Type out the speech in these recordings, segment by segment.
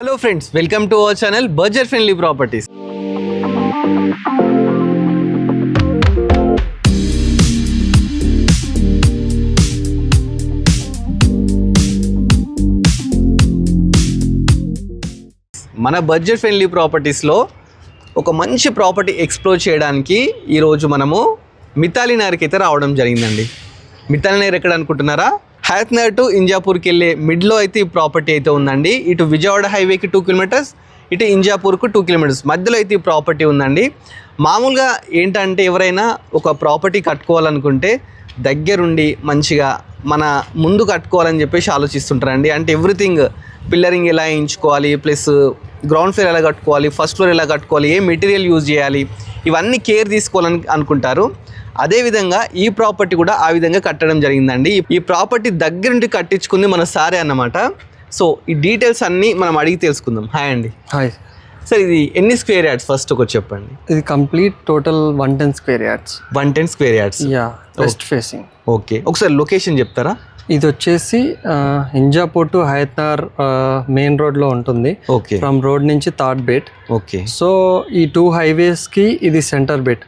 Hello friends, welcome to our channel Budget Friendly Properties. మన budget friendly ప్రాపర్టీస్లో ఒక మంచి property explore చేయడానికి ఈరోజు మనము మితాలి నగర్కి అయితే రావడం జరిగిందండి. మితాలి నగర్ ఎక్కడ అనుకుంటున్నారా? హయత్ నగర్ టు ఇంజాపూర్కి వెళ్ళే మిడ్లో అయితే ఈ ప్రాపర్టీ అయితే ఉందండి. ఇటు విజయవాడ హైవేకి 2 కిలోమీటర్స్, ఇటు ఇంజాపూర్కు 2 కిలోమీటర్స్ మధ్యలో అయితే ఈ ప్రాపర్టీ ఉందండి. మామూలుగా ఏంటంటే ఎవరైనా ఒక ప్రాపర్టీ కట్టుకోవాలనుకుంటే దగ్గరుండి మంచిగా మన ముందు కట్టుకోవాలని చెప్పేసి ఆలోచిస్తుంటారండి. అంటే ఎవ్రీథింగ్ పిల్లరింగ్ ఎలా వేయించుకోవాలి, ప్లస్ గ్రౌండ్ ఫ్లోర్ ఎలా కట్టుకోవాలి, ఫస్ట్ ఫ్లోర్ ఎలా కట్టుకోవాలి, ఏ మెటీరియల్ యూజ్ చేయాలి, ఇవన్నీ కేర్ తీసుకోవాలని అనుకుంటారు. అదేవిధంగా ఈ ప్రాపర్టీ కూడా ఆ విధంగా కట్టడం జరిగిందండి. ఈ ప్రాపర్టీ దగ్గర నుండి కట్టించుకుంది మన సారే అన్నమాట. సో ఈ డీటెయిల్స్ అన్నీ మనం అడిగి తెలుసుకుందాం. హాయ్ అండి. హాయ్ సార్, ఇది ఎన్ని స్క్వేర్ యార్డ్స్ ఫస్ట్ ఒకటి చెప్పండి. ఇది complete total 110 square yards. 110 square yards. Yeah, west facing. Okay, ఒకసారి లొకేషన్ చెప్తారా? ఇది వచ్చేసి ఇంజాపూర్ టు హయత్ నగర్ మెయిన్ రోడ్లో ఉంటుంది. ఓకే, ఫ్రమ్ రోడ్ నుంచి థర్డ్ బిట్. ఓకే. సో ఈ 2 హైవేస్కి ఇది centre bit.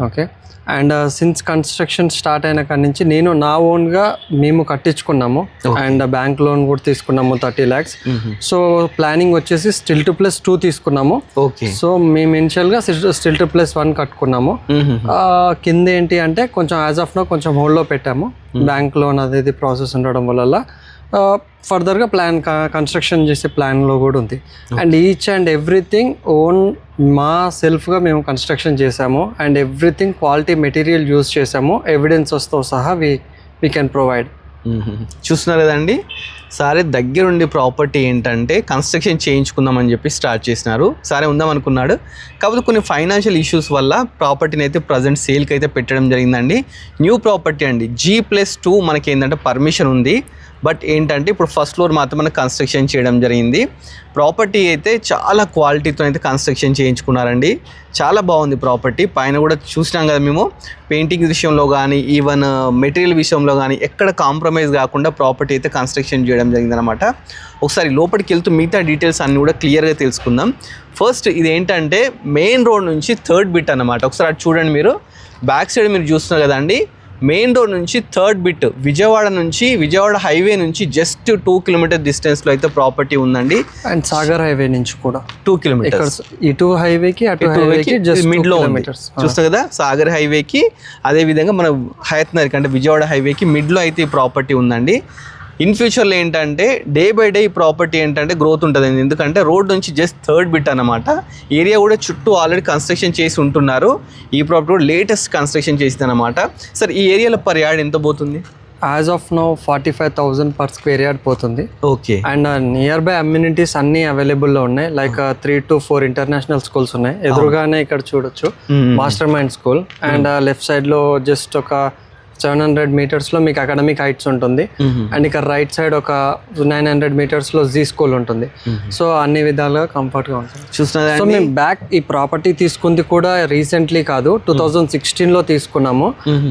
Okay. And since construction start అయిన కాడి నుంచి నేను నా ఓన్గా మేము కట్టించుకున్నాము. అండ్ బ్యాంక్ లోన్ కూడా తీసుకున్నాము 30 lakhs. సో ప్లానింగ్ వచ్చేసి స్టిల్ టు ప్లస్ 2 తీసుకున్నాము. ఓకే. సో మేము ఇనిషియల్గా స్టిల్ టు ప్లస్ 1 కట్టుకున్నాము. కింద ఏంటి అంటే కొంచెం యాజ్ ఆఫ్ నో కొంచెం హోల్డ్లో పెట్టాము. బ్యాంక్ లోన్ అది ప్రాసెస్ ఉండడం వల్ల ఫర్దర్గా కన్స్ట్రక్షన్ చేసే ప్లాన్లో కూడా ఉంది. And each and everything own మా సెల్ఫ్గా మేము కన్స్ట్రక్షన్ చేసాము. And everything quality material use చేసాము. ఎవిడెన్సెస్తో సహా వీ కెన్ ప్రొవైడ్. చూస్తున్నారు కదండి, సారే దగ్గరుండి ప్రాపర్టీ ఏంటంటే కన్స్ట్రక్షన్ చేయించుకుందామని చెప్పి స్టార్ట్ చేసినారు. సారే ఉందాం అనుకున్నాడు, కాకపోతే కొన్ని ఫైనాన్షియల్ ఇష్యూస్ వల్ల ప్రాపర్టీని అయితే ప్రజెంట్ సేల్కి అయితే పెట్టడం జరిగిందండి. న్యూ ప్రాపర్టీ అండి, G+2 మనకి ఏంటంటే పర్మిషన్ ఉంది. బట్ ఏంటంటే ఇప్పుడు ఫస్ట్ ఫ్లోర్ మాత్రం మనకు కన్స్ట్రక్షన్ చేయడం జరిగింది. ప్రాపర్టీ అయితే చాలా క్వాలిటీతో అయితే కన్స్ట్రక్షన్ చేయించుకున్నారండి. చాలా బాగుంది ప్రాపర్టీ. పైన కూడా చూసినాం కదా మేము, పెయింటింగ్ విషయంలో కానీ ఈవెన్ మెటీరియల్ విషయంలో కానీ ఎక్కడ కాంప్రమైజ్ కాకుండా ప్రాపర్టీ అయితే కన్స్ట్రక్షన్ చేయడం జరిగిందనమాట. ఒకసారి లోపలికి వెళ్తూ మిగతా డీటెయిల్స్ అన్నీ కూడా క్లియర్గా తెలుసుకుందాం. ఫస్ట్ ఇది ఏంటంటే మెయిన్ రోడ్ నుంచి థర్డ్ బిట్ అన్నమాట. ఒకసారి అటు చూడండి, మీరు బ్యాక్ సైడ్ మీరు చూస్తున్నారు కదండి, మెయిన్ రోడ్ నుంచి థర్డ్ బిట్ విజయవాడ హైవే నుంచి జస్ట్ 2 కిలోమీటర్ డిస్టెన్స్లో అయితే ప్రాపర్టీ ఉందండి. అండ్ సాగర్ హైవే నుంచి కూడా 2 కిలోమీటర్స్. ఇటు హైవేకి అటు హైవేకి జస్ట్ మిడ్లో చూస్తారు కదా, సాగర్ హైవేకి అదేవిధంగా మన హయత్ నగర్ అంటే విజయవాడ హైవేకి మిడ్లో అయితే ఈ ప్రాపర్టీ ఉందండి. ఇన్ ఫ్యూచర్లో ఏంటంటే డే బై డే ఈ ప్రాపర్టీ ఏంటంటే గ్రోత్ ఉంటుంది. ఎందుకంటే రోడ్ నుంచి జస్ట్ థర్డ్ బిట్ అన్నమాట. ఏరియా కూడా చుట్టూ ఆల్రెడీ కన్స్ట్రక్షన్ చేసి ఉంటున్నారు. ఈ ప్రాపర్టీ కూడా లేటెస్ట్ కన్స్ట్రక్షన్ చేసింది అనమాట. సార్, ఈ ఏరియాలో పర్ యార్డ్ ఎంత పోతుంది? As of now 45,000 per square yard పోతుంది. ఓకే. అండ్ నియర్ బై అమ్యూనిటీస్ అన్ని అవైలబుల్లో ఉన్నాయి. లైక్ 3 to 4 ఇంటర్నేషనల్ స్కూల్స్ ఉన్నాయి. ఎదురుగానే ఇక్కడ చూడొచ్చు master mind school. And left సైడ్లో జస్ట్ ఒక 700 మీటర్స్లో మీకు అకాడమిక్ హైట్స్ ఉంటుంది. అండ్ ఇక్కడ రైట్ సైడ్ ఒక 900 మీటర్స్లో జీ స్కూల్ ఉంటుంది. సో అన్ని విధాలుగా కంఫర్ట్గా ఉంటుంది. చూస్తున్నా. సో మేము బ్యాక్ ఈ ప్రాపర్టీ తీసుకుంది కూడా రీసెంట్లీ కాదు, 2016లో తీసుకున్నాము.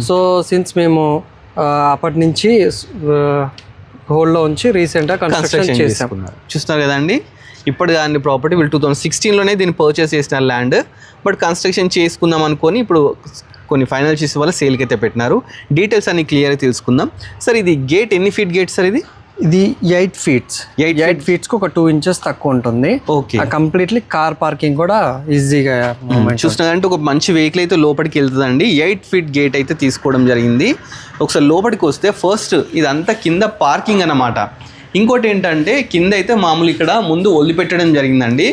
సో సిన్స్ మేము అప్పటి నుంచి హోల్డ్లో ఉంచి రీసెంట్గా కన్స్ట్రక్షన్ చేసాము. చూస్తున్నారు కదండి, ఇప్పుడు దాని ప్రాపర్టీ వీళ్ళు 2016లోనే దీన్ని పర్చేస్ చేసిన ల్యాండ్. బట్ కన్స్ట్రక్షన్ చేసుకుందాం అనుకొని ఇప్పుడు కొన్ని ఫైనాన్షియల్స్ వల్ల సేల్కి అయితే పెట్టినారు. డీటెయిల్స్ అన్ని క్లియర్గా తెలుసుకుందాం. సార్, ఇది గేట్ ఎన్ని ఫీట్ గేట్ సార్? ఇది 8 feet. 8 feet ఒక 2 inches తక్కువ ఉంటుంది. ఓకే. కంప్లీట్లీ కార్ పార్కింగ్ కూడా ఈజీగా చూస్తున్నారంటే ఒక మంచి వెహికల్ అయితే లోపలికి వెళ్తుందండి. 8 feet గేట్ అయితే తీసుకోవడం జరిగింది. ఒకసారి లోపలికి వస్తే ఫస్ట్ ఇదంతా కింద పార్కింగ్ అన్నమాట. ఇంకోటి ఏంటంటే కింద అయితే మామూలు ఇక్కడ ముందు వదిలిపెట్టడం జరిగిందండి.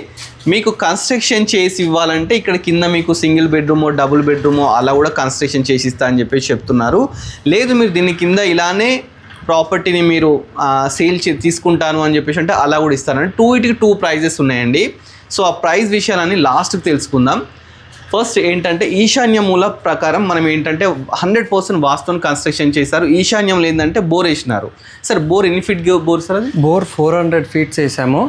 మీకు కన్స్ట్రక్షన్ చేసి ఇవ్వాలంటే ఇక్కడ కింద మీకు సింగిల్ బెడ్రూమో డబుల్ బెడ్రూమో అలా కూడా కన్స్ట్రక్షన్ చేసి ఇస్తా అని చెప్పేసి చెప్తున్నారు. లేదు మీరు దీని కింద ఇలానే ప్రాపర్టీని మీరు సేల్ తీసుకుంటాను అని చెప్పేసి అంటే అలా కూడా ఇస్తారండి. 2 ప్రైజెస్ ఉన్నాయండి. సో ఆ ప్రైస్ విషయాలన్నీ లాస్ట్కి తెలుసుకుందాం. ఫస్ట్ ఏంటంటే ఈశాన్య మూల ప్రకారం మనం ఏంటంటే 100% వాస్తుని కన్స్ట్రక్షన్ చేశారు. ఈశాన్యంలో ఏంటంటే బోర్ వేసినారు. సార్, బోర్ ఎన్ని ఫీట్ బోర్ సార్? అది బోర్ 400 feet వేసాము.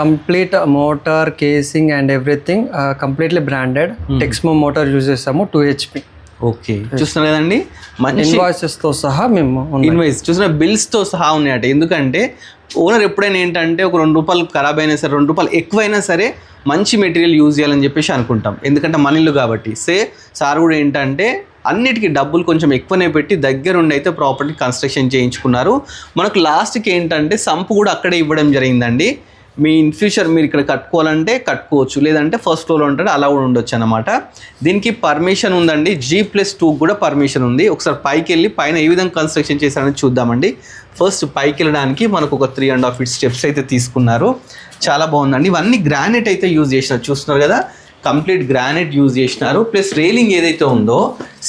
Complete motor casing and everything completely branded Texmo motor use చేసాము. 2 HP. ఓకే, చూస్తున్నారు కదండి, మంచి ఇన్వాయిసెస్తో సహా మేము ఇన్వాయిస్ చూసిన బిల్స్తో సహా ఉన్నాయట. ఎందుకంటే ఓనర్ ఎప్పుడైనా ఏంటంటే ఒక ₹2 ఖరాబ్ అయినా సరే ₹2 ఎక్కువైనా సరే మంచి మెటీరియల్ యూజ్ చేయాలని చెప్పేసి అనుకుంటాం, ఎందుకంటే మన ఇల్లు కాబట్టి. సార్ కూడా ఏంటంటే అన్నిటికీ డబ్బులు కొంచెం ఎక్కువనే పెట్టి దగ్గరుండి అయితే ప్రాపర్టీ కన్స్ట్రక్షన్ చేయించుకున్నారు. మనకు లాస్ట్కి ఏంటంటే సంపు కూడా అక్కడే ఇవ్వడం జరిగిందండి. మీ ఇన్ ఫ్యూచర్ మీరు ఇక్కడ కట్టుకోవాలంటే కట్టుకోవచ్చు, లేదంటే ఫస్ట్ ఫ్లోర్లో ఉంటాడు అలా కూడా ఉండొచ్చు అనమాట. దీనికి పర్మిషన్ ఉందండి, G+2 కూడా పర్మిషన్ ఉంది. ఒకసారి పైకి వెళ్ళి పైన ఏ విధంగా కన్స్ట్రక్షన్ చేశారని చూద్దామండి. ఫస్ట్ పైకి వెళ్ళడానికి మనకు ఒక 3.5 feet స్టెప్స్ అయితే తీసుకున్నారు. చాలా బాగుందండి. ఇవన్నీ గ్రానైట్ అయితే యూజ్ చేసినారు, చూస్తున్నారు కదా, కంప్లీట్ గ్రానైట్ యూజ్ చేసినారు. ప్లస్ రైలింగ్ ఏదైతే ఉందో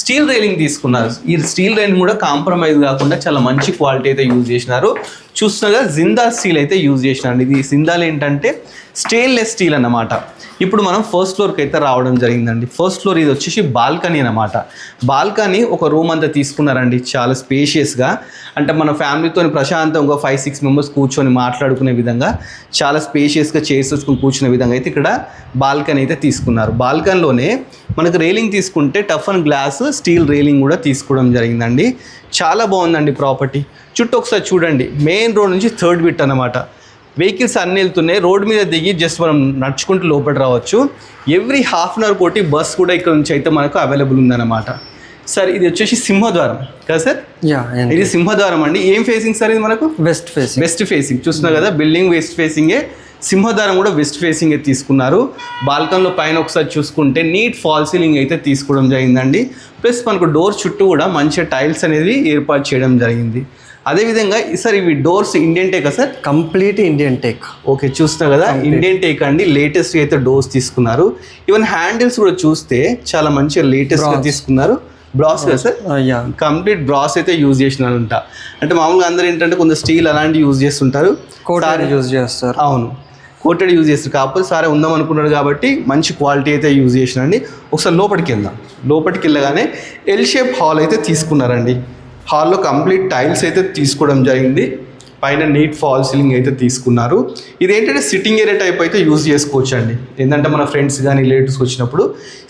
స్టీల్ రైలింగ్ తీసుకున్నారు. ఈ స్టీల్ రైలింగ్ కూడా కాంప్రమైజ్ కాకుండా చాలా మంచి క్వాలిటీ అయితే యూజ్ చేసినారు. చూస్తున్నారు కదా, జిందాల్ స్టీల్ అయితే యూజ్ చేసినారు. ఇది జిందాల్ ఏంటంటే స్టెయిన్లెస్ స్టీల్ అన్నమాట. ఇప్పుడు మనం ఫస్ట్ ఫ్లోర్కి అయితే రావడం జరిగిందండి. ఫస్ట్ ఫ్లోర్ ఇది వచ్చేసి బాల్కనీ అనమాట. బాల్కనీ ఒక రూమ్ అంతా తీసుకున్నారండి, చాలా స్పేషియస్గా. అంటే మన ఫ్యామిలీతో ప్రశాంతంగా ఒక 5-6 మెంబర్స్ కూర్చొని మాట్లాడుకునే విధంగా చాలా స్పేషియస్గా చైర్స్ వేసుకొని కూర్చునే విధంగా అయితే ఇక్కడ బాల్కనీ అయితే తీసుకున్నారు. బాల్కనీలోనే మనకు రైలింగ్ తీసుకుంటే tough and glass steel railing కూడా తీసుకోవడం జరిగిందండి. చాలా బాగుందండి ప్రాపర్టీ. చుట్టూ ఒకసారి చూడండి, మెయిన్ రోడ్ నుంచి 3rd బిట్ అనమాట. వెహికల్స్ అన్నీ వెళ్తున్నాయి, రోడ్ మీద దిగి జస్ట్ మనం నడుచుకుంటూ లోపల రావచ్చు. ఎవ్రీ ½ hour కోటి బస్ కూడా ఇక్కడ నుంచి అయితే మనకు అవైలబుల్ ఉందన్నమాట. సార్ ఇది వచ్చేసి సింహద్వారం కదా సార్? ఇది సింహద్వారం అండి. ఏం ఫేసింగ్ సార్ ఇది మనకు? West facing. చూస్తున్నారు కదా, బిల్డింగ్ వెస్ట్ ఫేసింగే, సింహద్వారం కూడా వెస్ట్ ఫేసింగే తీసుకున్నారు. బాల్కన్లో పైన ఒకసారి చూసుకుంటే నీట్ ఫాల్ సీలింగ్ అయితే తీసుకోవడం జరిగిందండి. ప్లస్ మనకు డోర్ చుట్టూ కూడా మంచిగా టైల్స్ అనేది ఏర్పాటు చేయడం జరిగింది. అదేవిధంగా సార్ ఇవి డోర్స్ ఇండియన్ టేకా sir? Complete Indian teak. Okay, చూస్తున్నా కదా, ఇండియన్ టేక్ అండి. లేటెస్ట్ అయితే డోర్స్ తీసుకున్నారు. ఈవెన్ హ్యాండిల్స్ కూడా చూస్తే చాలా మంచిగా లేటెస్ట్గా తీసుకున్నారు. బ్రాస్ కదా సార్? కంప్లీట్ బ్రాస్ అయితే యూజ్ చేసినారంట. అంటే మామూలుగా అందరూ ఏంటంటే కొంత స్టీల్ అలాంటివి యూజ్ చేస్తుంటారు, యూజ్ చేస్తారు. అవును, కోటెడ్ యూజ్ చేస్తారు. కాకపోతే సారే ఉందాం అనుకున్నాడు కాబట్టి మంచి క్వాలిటీ అయితే యూజ్ చేసినండి. ఒకసారి లోపలికి వెళ్దాం. లోపలికి వెళ్ళగానే ఎల్ షేప్ హాల్ అయితే తీసుకున్నారండి. హాల్లో కంప్లీట్ టైల్స్ అయితే తీసుకోవడం జరిగింది. పైన నీట్ ఫాల్ సీలింగ్ అయితే తీసుకున్నారు. ఇదేంటంటే సిట్టింగ్ ఏరియా టైప్ అయితే యూజ్ చేసుకోవచ్చు అండి. ఏంటంటే మన ఫ్రెండ్స్ కానీ రిలేటివ్స్ వచ్చినప్పుడు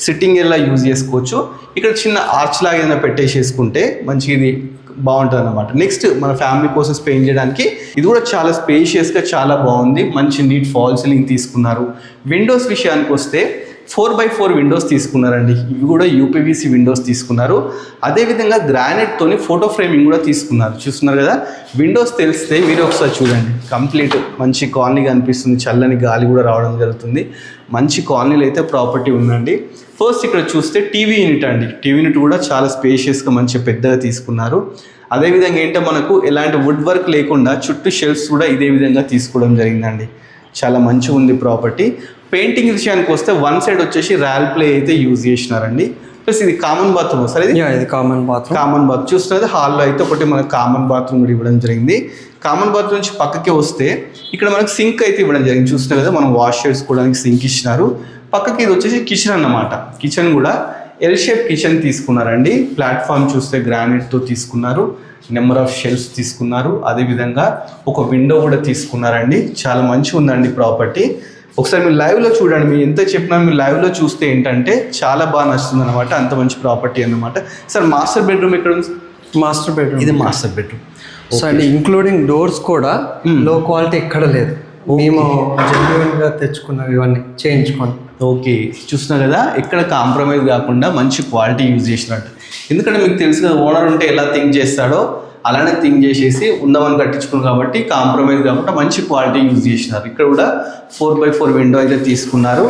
సిట్టింగ్ ఏరియా యూజ్ చేసుకోవచ్చు. ఇక్కడ చిన్న ఆర్చ్ లాగా ఏదైనా పెట్టేసేసుకుంటే మంచిగా ఇది బాగుంటుంది అనమాట. నెక్స్ట్ మన ఫ్యామిలీ కోసం స్పెండ్ చేయడానికి ఇది కూడా చాలా స్పేషియస్గా చాలా బాగుంది. మంచి నీట్ ఫాల్ సీలింగ్ తీసుకున్నారు. విండోస్ విషయానికి వస్తే 4x4 విండోస్ తీసుకున్నారండి. ఇవి కూడా యూపీవీసీ విండోస్ తీసుకున్నారు. అదేవిధంగా గ్రానైట్తోని ఫోటో ఫ్రేమింగ్ కూడా తీసుకున్నారు. చూస్తున్నారు కదా, విండోస్ తెలిస్తే మీరు ఒకసారి చూడండి, కంప్లీట్ మంచి కాలనీ కనిపిస్తుంది. చల్లని గాలి కూడా రావడం జరుగుతుంది. మంచి కాలనీలో అయితే ప్రాపర్టీ ఉందండి. ఫస్ట్ ఇక్కడ చూస్తే టీవీ యూనిట్ అండి. టీవీ యూనిట్ కూడా చాలా స్పేషియస్గా మంచిగా పెద్దగా తీసుకున్నారు. అదేవిధంగా ఏంటో మనకు ఎలాంటి వుడ్ వర్క్ లేకుండా చుట్టూ షెల్ఫ్స్ కూడా ఇదే విధంగా తీసుకోవడం జరిగిందండి. చాలా మంచిగా ఉంది ప్రాపర్టీ. పెయింటింగ్ విషయానికి వస్తే వన్ సైడ్ వచ్చేసి రాయల్ ప్లే అయితే యూజ్ చేసినారండి. ప్లస్ ఇది కామన్ బాత్రూమ్ సార్? ఇది కామన్ బాత్. చూస్తున్నది హాల్లో అయితే ఒకటి మనకు కామన్ బాత్రూమ్ కూడా ఇవ్వడం జరిగింది. కామన్ బాత్రూమ్ నుంచి పక్కకి వస్తే ఇక్కడ మనకు సింక్ అయితే ఇవ్వడం జరిగింది. చూస్తున్నారు కదా, మనం వాష్ చేసుకోవడానికి సింక్ ఇచ్చినారు. పక్కకి ఇది వచ్చేసి కిచెన్ అన్నమాట. కిచెన్ కూడా ఎల్ షేప్ కిచెన్ తీసుకున్నారండి. ప్లాట్ఫామ్ చూస్తే గ్రానైట్తో తీసుకున్నారు. నెంబర్ ఆఫ్ షెల్ఫ్స్ తీసుకున్నారు. అదేవిధంగా ఒక విండో కూడా తీసుకున్నారండి. చాలా మంచిగా ఉందండి ప్రాపర్టీ. ఒకసారి మీరు లైవ్లో చూడండి. మీరు ఎంత చెప్పినా మీరు లైవ్లో చూస్తే ఏంటంటే చాలా బాగా నచ్చుతుంది అనమాట. అంత మంచి ప్రాపర్టీ అన్నమాట. సార్ మాస్టర్ బెడ్రూమ్ ఎక్కడ ఉంది? Master bedroom. ఇది మాస్టర్ బెడ్రూమ్. సో అండి, ఇంక్లూడింగ్ డోర్స్ కూడా లో క్వాలిటీ ఎక్కడ లేదు. మేము జెన్యున్గా తెచ్చుకున్నవి ఇవన్నీ చేయించుకోండి. ఓకే, చూస్తున్నా కదా, ఎక్కడ కాంప్రమైజ్ కాకుండా మంచి క్వాలిటీ యూజ్ చేసినట్టు. ఎందుకంటే మీకు తెలుసు కదా, ఓనర్ ఉంటే ఎలా థింక్ చేస్తాడో అలానే థింక్ చేసేసి ఉందామని కట్టించుకున్నాం కాబట్టి కాంప్రమైజ్ కాకుండా మంచి క్వాలిటీ యూజ్ చేసినారు. ఇక్కడ కూడా 4x4 విండో అయితే తీసుకున్నారు.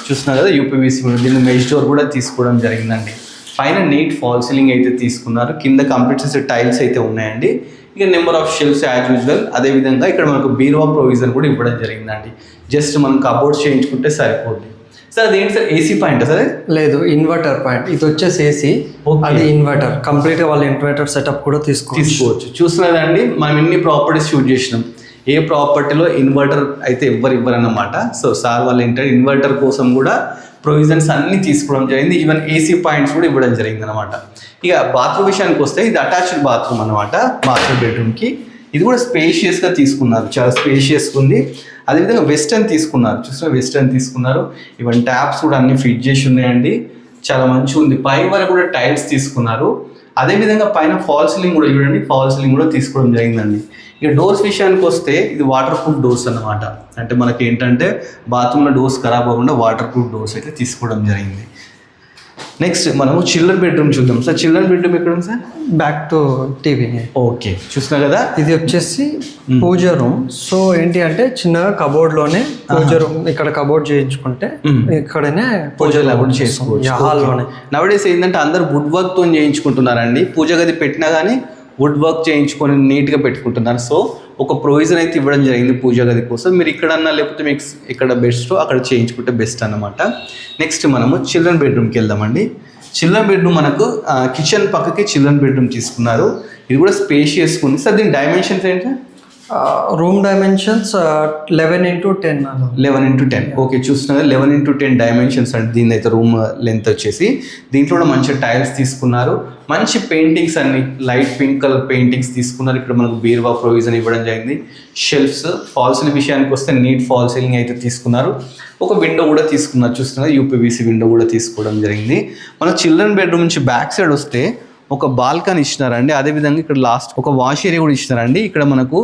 చూస్తున్నారు కదా, యూపీవీసీ విండో. దీన్ని మెష్ డోర్ కూడా తీసుకోవడం జరిగిందండి. పైన నీట్ ఫాల్ సీలింగ్ అయితే తీసుకున్నారు. కింద కంప్లీట్ చేసే టైల్స్ అయితే ఉన్నాయండి. ఇక number of shelves as usual. అదేవిధంగా ఇక్కడ మనకు బీరువా ప్రొవిజన్ కూడా ఇవ్వడం జరిగిందండి. జస్ట్ మనం కబోర్డ్స్ చేయించుకుంటే సరిపోద్ది. సార్ అదేంటి సార్, ఏసీ పాయింట్ సార్? లేదు, ఇన్వర్టర్ పాయింట్. ఇది వచ్చేసి ఏసీ, అది ఇన్వర్టర్. కంప్లీట్గా వాళ్ళ ఇన్వర్టర్ సెటప్ కూడా తీసుకోవచ్చు. చూస్తున్నదండి, మనం ఎన్ని ప్రాపర్టీస్ షూట్ చేసినాం. ఏ ప్రాపర్టీలో ఇన్వర్టర్ అయితే ఇవ్వరన్నమాట. సో సార్ వాళ్ళు ఏంటంటే ఇన్వర్టర్ కోసం కూడా ప్రొవిజన్స్ అన్నీ తీసుకోవడం జరిగింది. ఈవెన్ ఏసీ పాయింట్స్ కూడా ఇవ్వడం జరిగింది అనమాట. ఇక బాత్రూమ్ విషయానికి వస్తే ఇది అటాచ్డ్ బాత్రూమ్ అనమాట. మాస్టర్ బెడ్రూమ్కి ఇది కూడా స్పేషియస్గా తీసుకున్నారు. చాలా స్పేషియస్గా ఉంది. అదేవిధంగా వెస్టర్న్ తీసుకున్నారు. చూస్తున్నా, వెస్టర్న్ తీసుకున్నారు. ఈవెన్ ట్యాప్స్ కూడా అన్ని ఫిట్ చేసి ఉన్నాయండి. చాలా మంచిగా ఉంది. పై వరకు కూడా టైల్స్ తీసుకున్నారు. అదేవిధంగా పైన ఫాల్ సీలింగ్ కూడా చూడండి, ఫాల్ సీలింగ్ కూడా తీసుకోవడం జరిగిందండి. ఇక డోర్స్ విషయానికి వస్తే ఇది వాటర్ ప్రూఫ్ డోర్స్ అన్నమాట. అంటే మనకి ఏంటంటే బాత్రూంలో డోర్స్ ఖరాబ్ అవ్వకుండా వాటర్ ప్రూఫ్ డోర్స్ అయితే తీసుకోవడం జరిగింది. నెక్స్ట్ మనము చిల్డ్రన్ బెడ్రూమ్ చూద్దాం సార్. చిల్డ్రన్ బెడ్రూమ్ ఎక్కడ ఉంది sir? Back to TV. Okay, చూస్తున్నా కదా, ఇది వచ్చేసి పూజ రూమ్. సో ఏంటి అంటే చిన్నగా కబోర్డ్ లోనే పూజ రూమ్, ఇక్కడ కబోర్డ్ చేయించుకుంటే ఇక్కడనే పూజలు కూడా చేసుకోవచ్చు హాల్లోనే. నవడేస్ ఏంటంటే అందరు వుడ్ వర్క్ తో చేయించుకుంటున్నారండి. పూజ గది పెట్టినా కానీ వుడ్ వర్క్ చేయించుకొని నీట్గా పెట్టుకుంటున్నారు. సో ఒక ప్రొవిజన్ అయితే ఇవ్వడం జరిగింది పూజ గది కోసం. మీరు ఇక్కడన్నా లేకపోతే మీకు ఇక్కడ బెస్ట్ అక్కడ చేయించుకుంటే బెస్ట్ అన్నమాట. నెక్స్ట్ మనము చిల్డ్రన్ బెడ్రూమ్కి వెళ్దామండి. చిల్డ్రన్ బెడ్రూమ్ మనకు కిచెన్ పక్కకి చిల్డ్రన్ బెడ్రూమ్ తీసుకున్నారు. ఇది కూడా స్పేషియస్గా ఉంది సార్. దీని డైమెన్షన్స్ ఏంటి? Room dimensions 11x10. 11x10. Okay, చూస్తున్నారు 11x10 డైమెన్షన్స్ అంటే దీని అయితే రూమ్ లెంత్ వచ్చేసి. దీంట్లో కూడా మంచి టైల్స్ తీసుకున్నారు, మంచి పెయింటింగ్స్ అన్ని లైట్ పింక్ కలర్ పెయింటింగ్స్ తీసుకున్నారు. ఇక్కడ మనకు బీరువా ప్రొవిజన్ ఇవ్వడం జరిగింది. షెల్ఫ్స్, ఫాల్ సీలింగ్ విషయానికి వస్తే నీట్ ఫాల్ సీలింగ్ అయితే తీసుకున్నారు. ఒక విండో కూడా తీసుకున్నారు, చూస్తున్నారు యూపీవీసీ విండో కూడా తీసుకోవడం జరిగింది. మన చిల్డ్రన్ బెడ్రూమ్ నుంచి బ్యాక్ సైడ్ వస్తే ఒక బాల్కనీ ఇచ్చినారండి. అదేవిధంగా ఇక్కడ లాస్ట్ ఒక వాష్ ఏరియా కూడా ఇచ్చినారండి. ఇక్కడ మనకు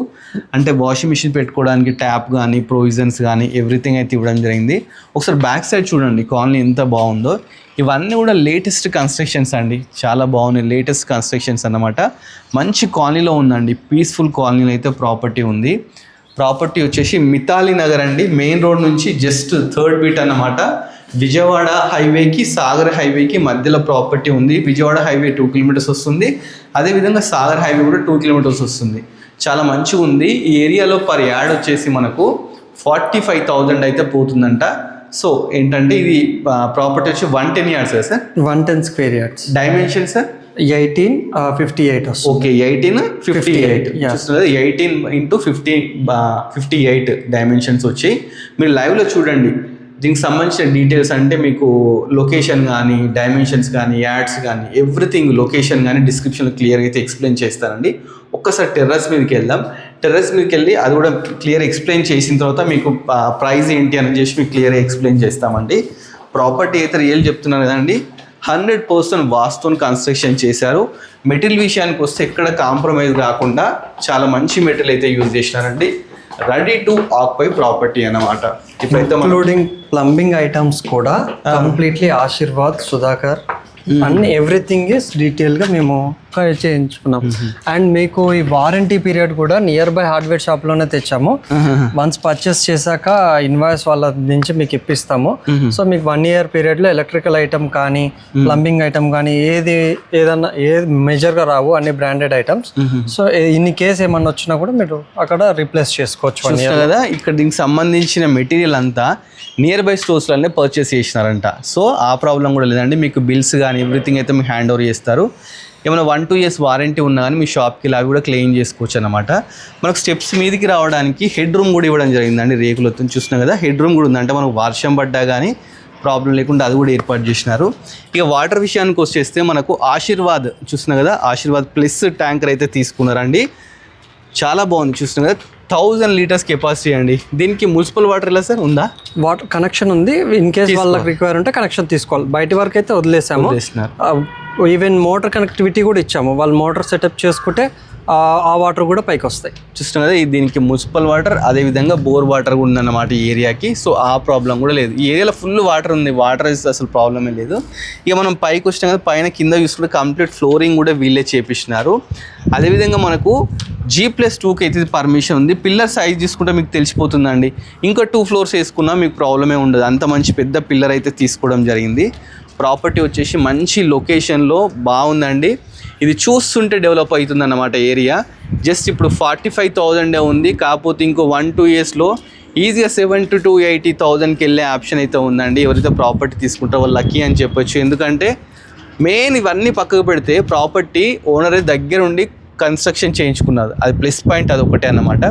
అంటే వాషింగ్ మిషన్ పెట్టుకోవడానికి ట్యాప్ కానీ ప్రొవిజన్స్ కానీ ఎవ్రీథింగ్ అయితే ఇవ్వడం జరిగింది. ఒకసారి బ్యాక్ సైడ్ చూడండి కాలనీ ఎంత బాగుందో. ఇవన్నీ కూడా లేటెస్ట్ కన్స్ట్రక్షన్స్ అండి, చాలా బాగున్నాయి. లేటెస్ట్ కన్స్ట్రక్షన్స్ అన్నమాట. మంచి కాలనీలో ఉందండి, పీస్ఫుల్ కాలనీలో అయితే ప్రాపర్టీ ఉంది. ప్రాపర్టీ వచ్చేసి మితాలి నగర్ అండి. మెయిన్ రోడ్ నుంచి జస్ట్ 3rd బీట్ అన్నమాట. విజయవాడ హైవేకి సాగర్ హైవేకి మధ్యలో ప్రాపర్టీ ఉంది. విజయవాడ హైవే 2 కిలోమీటర్స్ వస్తుంది, అదేవిధంగా సాగర్ హైవే కూడా 2 కిలోమీటర్స్ వస్తుంది. చాలా మంచిగా ఉంది. ఈ ఏరియాలో పర్ యాడ్ వచ్చేసి మనకు 45,000 అయితే పోతుందంట. సో ఏంటంటే ఇది ప్రాపర్టీ వచ్చి 110 yards sir. 110 square yards. Dimension sir 18x58 వస్తుంది. ఓకే, 18x58 చూస్తున్నారు. 18x58 డైమెన్షన్స్ వచ్చి మీరు లైవ్లో చూడండి. దీనికి సంబంధించిన డీటెయిల్స్ అంటే మీకు లొకేషన్ కానీ డైమెన్షన్స్ కానీ యాడ్స్ కానీ ఎవ్రీథింగ్ లొకేషన్ కానీ డిస్క్రిప్షన్లో క్లియర్గా అయితే ఎక్స్ప్లెయిన్ చేస్తానండి. ఒక్కసారి టెర్రస్ మీదకి వెళ్దాం. టెర్రస్ మీదకి వెళ్ళి అది కూడా క్లియర్ ఎక్స్ప్లెయిన్ చేసిన తర్వాత మీకు ప్రైస్ ఏంటి అని చేసి మీకు క్లియర్గా ఎక్స్ప్లెయిన్ చేస్తామండి. ప్రాపర్టీ అయితే రియల్ చెప్తున్నాను కదండి, 100% వాస్తుని కన్స్ట్రక్షన్ చేశారు. మెటీరియల్ విషయానికి వస్తే ఎక్కడ కాంప్రమైజ్ కాకుండా చాలా మంచి మెటీరియల్ అయితే యూజ్ చేసినారండి. రెడీ టు ఆక్యుపై ప్రాపర్టీ అన్నమాట. ఇప్పుడైతే ఇంక్లూడింగ్ ప్లంబింగ్ ఐటమ్స్ కూడా కంప్లీట్లీ ఆశీర్వాద్, సుధాకర్ అన్ని ఎవ్రీథింగ్ ఇస్ డీటెయిల్గా మేము చేయించుకున్నాం. అండ్ మీకు ఈ వారంటీ పీరియడ్ కూడా నియర్ బై హార్డ్వేర్ షాప్లోనే తెచ్చాము. వన్స్ పర్చేస్ చేశాక ఇన్వాయిస్ వాళ్ళ నుంచి మీకు ఇప్పిస్తాము. సో మీకు 1 year పీరియడ్లో ఎలక్ట్రికల్ ఐటమ్ కానీ ప్లంబింగ్ ఐటమ్ కానీ ఏదన్నా మేజర్గా రావు, అన్ని branded items. So in case ఏమన్నా వచ్చినా కూడా మీరు అక్కడ రీప్లేస్ చేసుకోవచ్చు. కదా ఇక్కడ దీనికి సంబంధించిన మెటీరియల్ అంతా నియర్ బై స్టోర్స్లోనే పర్చేస్ చేసినారంట. సో ఆ ప్రాబ్లం కూడా లేదండి. మీకు బిల్స్ కానీ ఎవ్రీథింగ్ అయితే మీకు హ్యాండ్ ఓవర్ చేస్తారు. ఏమైనా 1-2 years వారంటీ ఉన్నా కానీ మీ షాప్కి అవి కూడా క్లెయిమ్ చేసుకోవచ్చు అనమాట. మనకు స్టెప్స్ మీదకి రావడానికి హెడ్ రూమ్ కూడా ఇవ్వడం జరిగిందండి. రేకులతో చూస్తున్నాం కదా, హెడ్ రూమ్ కూడా ఉంది. అంటే మనకు వర్షం పడ్డా కానీ ప్రాబ్లం లేకుండా అది కూడా ఏర్పాటు చేసినారు. ఇక వాటర్ విషయానికి వచ్చేస్తే మనకు ఆశీర్వాద్ చూస్తున్నాం కదా, ఆశీర్వాద్ ప్లస్ ట్యాంకర్ అయితే తీసుకున్నారండి. చాలా బాగుంది. చూస్తున్నాం కదా, 1000 liters కెపాసిటీ అండి. దీనికి మున్సిపల్ వాటర్ ఎలా సార్ ఉందా? వాటర్ కనెక్షన్ ఉంది. ఇన్ కేస్ వాళ్ళకి రిక్వైర్ ఉంటే కనెక్షన్ తీసుకోవాలి. బయటి వరకు అయితే వదిలేసాము. ఈవెన్ మోటార్ కనెక్టివిటీ కూడా ఇచ్చాము. వాళ్ళు మోటార్ సెటప్ చేసుకుంటే ఆ వాటర్ కూడా పైకి వస్తాయి. చూస్తాం కదా, దీనికి మున్సిపల్ వాటర్ అదేవిధంగా బోర్ వాటర్ కూడా ఉందన్నమాట ఈ ఏరియాకి. సో ఆ ప్రాబ్లం కూడా లేదు. ఈ ఏరియాలో ఫుల్ వాటర్ ఉంది, వాటర్ అసలు ప్రాబ్లమే లేదు. ఇక మనం పైకి వచ్చినాం కదా, పైన కింద చూసుకుంటే కంప్లీట్ ఫ్లోరింగ్ కూడా వీళ్ళే చేపిస్తున్నారు. అదేవిధంగా మనకు G+2కి అయితే పర్మిషన్ ఉంది. పిల్లర్ సైజ్ తీసుకుంటే మీకు తెలిసిపోతుందండి. ఇంకా 2 floors వేసుకున్నా మీకు ప్రాబ్లమే ఉండదు. అంత మంచి పెద్ద పిల్లర్ అయితే తీసుకోవడం జరిగింది. ప్రాపర్టీ వచ్చేసి మంచి లొకేషన్లో బాగుందండి. ఇది చూస్తుంటే డెవలప్ అవుతుంది అన్నమాట ఏరియా. జస్ట్ ఇప్పుడు 45,000 ఉంది. కాకపోతే ఇంకో 1-2 yearsలో ఈజీగా 70,000 to 80,000కి వెళ్ళే ఆప్షన్ అయితే ఉందండి. ఎవరైతే ప్రాపర్టీ తీసుకుంటారో వాళ్ళు లక్కీ అని చెప్పొచ్చు. ఎందుకంటే మెయిన్ ఇవన్నీ పక్కకు పెడితే ప్రాపర్టీ ఓనరే దగ్గరుండి కన్స్ట్రక్షన్ చేయించుకున్నారు. అది ప్లస్ పాయింట్, అది ఒకటే అన్నమాట.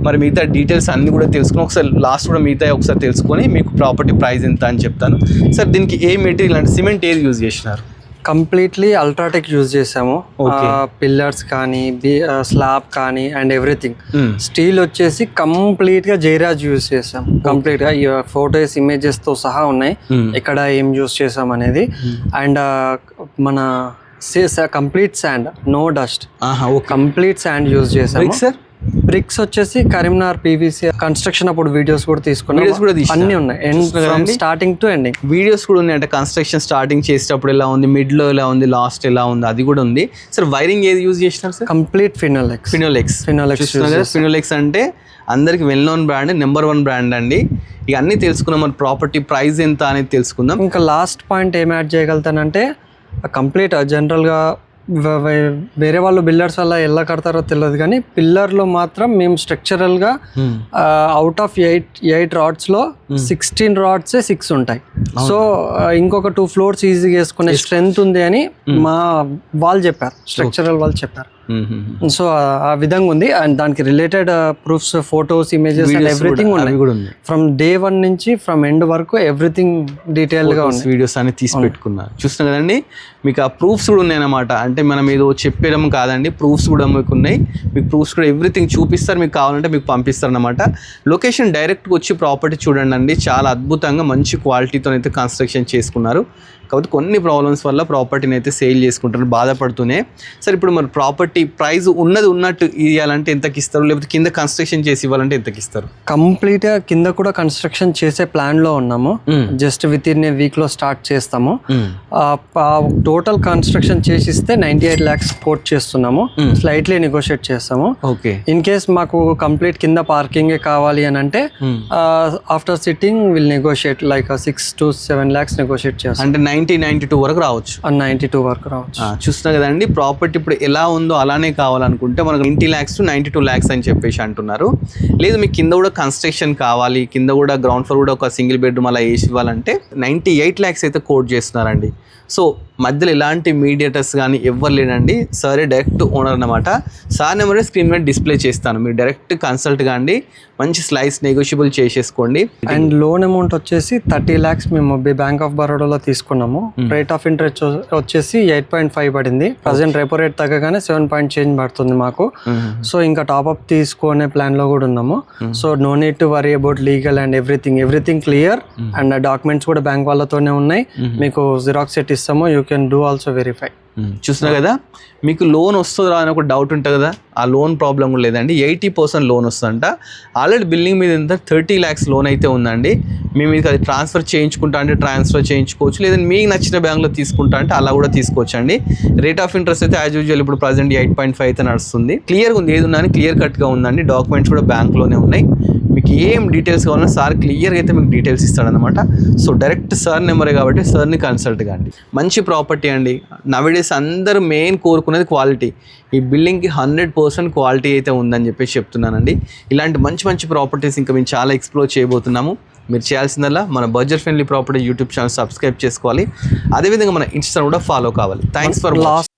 మరి మిగతా డీటెయిల్స్ అన్నీ కూడా తెలుసుకుని ఒకసారి లాస్ట్ కూడా మిగతా ఒకసారి తెలుసుకొని మీకు ప్రాపర్టీ ప్రైస్ ఎంత అని చెప్తాను. సార్ దీనికి ఏ మెటీరియల్ అంటే సిమెంట్ ఏది యూజ్ చేసినారు? కంప్లీట్లీ అల్ట్రాటెక్ యూజ్ చేసాము. పిల్లర్స్ కానీ స్లాబ్ కానీ అండ్ ఎవ్రీథింగ్. స్టీల్ వచ్చేసి కంప్లీట్గా జైరాజ్ యూజ్ చేసాం. కంప్లీట్గా ఫోటోస్ ఇమేజెస్తో సహా ఉన్నాయి ఇక్కడ ఏం యూజ్ చేసాం అనేది. అండ్ మన complete sand, no dust, complete sand use చేసాము. సార్ బ్రిక్స్ వచ్చేసి కరీంనగర్ పీవీసీ కన్స్ట్రక్షన్ అప్పుడు వీడియోస్ కూడా తీసుకున్నాం. వీడియోస్ కూడా తీసినా? అన్ని ఉన్నాయి, end starting to ending videos కూడా ఉన్నాయి. అంటే కన్స్ట్రక్షన్ స్టార్టింగ్ చేసేటప్పుడు ఎలా ఉంది, మిడ్లో ఎలా ఉంది, లాస్ట్ ఎలా ఉంది, అది కూడా ఉంది. సార్ వైరింగ్ ఏది యూజ్ చేసినారు సార్? కంప్లీట్ ఫినోలెక్స్. ఫినోలెక్స్ అంటే అందరికి well known brand, number 1 brand అండి. ఇక అన్నీ తెలుసుకుందాం, మన ప్రాపర్టీ ప్రైస్ ఎంత అనేది తెలుసుకుందాం. ఇంకా లాస్ట్ పాయింట్ ఏం యాడ్ చేయగలుగుతానంటే కంప్లీట్ జనరల్గా వేరే వాళ్ళు బిల్డర్స్ వల్ల ఎలా కడతారో తెలియదు కానీ పిల్లర్లో మాత్రం మేము స్ట్రక్చరల్గా అవుట్ ఆఫ్ 8 రాడ్స్లో 16 రాడ్సే 6 ఉంటాయి. సో ఇంకొక 2 ఫ్లోర్స్ ఈజీగా వేసుకునే స్ట్రెంత్ ఉంది అని మా వాళ్ళు చెప్పారు, స్ట్రక్చరల్ వాళ్ళు చెప్పారు. సో ఆ విధంగా ఉంది. అండ్ దానికి related proofs, photos, images and everything ఉన్నాయి. ఫ్రమ్ డే 1 నుంచి ఫ్రమ్ ఎండ్ వరకు ఎవ్రీథింగ్ డీటెయిల్ గా ఉంది. వీడియోస్ అని తీసి పెట్టుకున్నారు, చూస్తున్నా కదండి. మీకు ఆ ప్రూఫ్స్ కూడా ఉన్నాయి అన్నమాట. అంటే మనం ఏదో చెప్పడం కాదండి, ప్రూఫ్స్ కూడా మీకు ఉన్నాయి. మీకు ప్రూఫ్స్ కూడా ఎవ్రీథింగ్ చూపిస్తారు, మీకు కావాలంటే మీకు పంపిస్తారు అన్నమాట. లొకేషన్ డైరెక్ట్గా వచ్చి ప్రాపర్టీ చూడండి అండి, చాలా అద్భుతంగా మంచి క్వాలిటీతో అయితే కన్స్ట్రక్షన్ చేసుకున్నారు. కాబట్టి కొన్ని ప్రాబ్లమ్స్ వల్ల ప్రాపర్టీని అయితే సేల్ చేసుకుంటారు బాధపడుతూనే. సరే ఇప్పుడు మరి ప్రాపర్టీ ప్రైస్ ఉన్నట్టు ఇవ్వాలంటే ఎంతకి ఇస్తారు, లేకపోతే కింద కన్స్ట్రక్షన్ చేసి ఇవ్వాలంటే ఎంతకి ఇస్తారు? కంప్లీట్గా కింద కూడా కన్స్ట్రక్షన్ చేసే ప్లాన్లో ఉన్నాము. జస్ట్ విత్ ఇన్ ఏ వీక్లో స్టార్ట్ చేస్తాము. టోటల్ కన్స్ట్రక్షన్ చేసిస్తే 98 lakhs కోట్ చేస్తున్నాము. స్లైట్లీ నెగోషియేట్ చేస్తాము. ఓకే, ఇన్ కేస్ మాకు కంప్లీట్ కింద పార్కింగే కావాలి అని అంటే after sitting will negotiate like 6 to 7 lakhs negotiate చేస్తాం. అంటే 92 వరకు రావచ్చు. 92 వరకు రావచ్చు. చూస్తున్నా కదండి, ప్రాపర్టీ ఇప్పుడు ఎలా ఉందో అలానే కావాలనుకుంటే మనకు 90 lakhs to 92 lakhs అని చెప్పేసి అంటున్నారు. లేదు మీకు కింద కూడా కన్స్ట్రక్షన్ కావాలి, కింద కూడా గ్రౌండ్ ఫ్లోర్ కూడా ఒక సింగిల్ బెడ్రూమ్ అలా వేసి ఇవ్వాలంటే 98 lakhs అయితే కోట్ చేస్తున్నారండి. సో మధ్యలో ఎలాంటి మీడియేటర్స్ కానీ ఎవ్వరు లేనండి, సరే డైరెక్ట్ ఓనర్ అన్నమాట. సార్ నెంబర్ స్క్రీన్ మీద డిస్ప్లే చేస్తాను, మీరు డైరెక్ట్ కన్సల్ట్ కాండి, మంచి స్లైస్ నెగోషియబుల్ చేసేసుకోండి. అండ్ లోన్ అమౌంట్ వచ్చేసి 30 lakhs మేము బ్యాంక్ ఆఫ్ బరోడాలో తీసుకున్నాము. రేట్ ఆఫ్ ఇంట్రెస్ట్ వచ్చేసి 8.5 పడింది. ప్రజెంట్ రెపో రేట్ తగ్గగానే 7 point చేంజ్ పడుతుంది మాకు. సో ఇంకా టాప్అప్ తీసుకునే ప్లాన్ లో కూడా ఉన్నాము. So no need to worry about legal and everything clear. And documents కూడా బ్యాంక్ వాళ్ళతోనే ఉన్నాయి. మీకు జిరాక్స్ సెట్ ఇస్తాము, you can do also verify. చూస్తున్నా కదా, మీకు లోన్ వస్తుందా అని ఒక డౌట్ ఉంటుంది కదా, ఆ లోన్ ప్రాబ్లం కూడా లేదండి. 80% లోన్ వస్తుందంట. ఆల్రెడీ బిల్డింగ్ మీద ఎంత 30 lakhs లోన్ అయితే ఉందండి. మేము ఇది అది ట్రాన్స్ఫర్ చేయించుకుంటా అంటే ట్రాన్స్ఫర్ చేయించుకోవచ్చు, లేదంటే మీకు నచ్చిన బ్యాంక్లో తీసుకుంటా అంటే అలా కూడా తీసుకోవచ్చు అండి. రేట్ ఆఫ్ ఇంట్రెస్ట్ అయితే యాజ్ యూజువల్ ఇప్పుడు ప్రజెంట్ 8.5 అయితే నడుస్తుంది. క్లియర్గా ఉంది, ఏది ఉన్నా క్లియర్ కట్గా ఉందండి. డాక్యుమెంట్స్ కూడా బ్యాంక్లోనే ఉన్నాయి. మీకు ఏం డీటెయిల్స్ కావాలన్నా సార్ క్లియర్గా అయితే మీకు డీటెయిల్స్ ఇస్తాడనమాట. సో డైరెక్ట్ సార్ నెంబరే కాబట్టి సార్ని కన్సల్ట్ కాండి. మంచి ప్రాపర్టీ అండి. నవేడేస్ అందరూ మెయిన్ కోరుకునేది క్వాలిటీ. ఈ బిల్డింగ్కి 100% క్వాలిటీ అయితే ఉందని చెప్పేసి చెప్తున్నానండి. ఇలాంటి మంచి ప్రాపర్టీస్ ఇంకా మేము చాలా ఎక్స్ప్లోర్ చేయబోతున్నాము. మీరు చేయాల్సిందల్లా మన budget friendly property YouTube channel subscribe చేసుకోవాలి. అదేవిధంగా మన ఇన్స్టాగ్రామ్ కూడా ఫాలో కావాలి. Thanks for watching.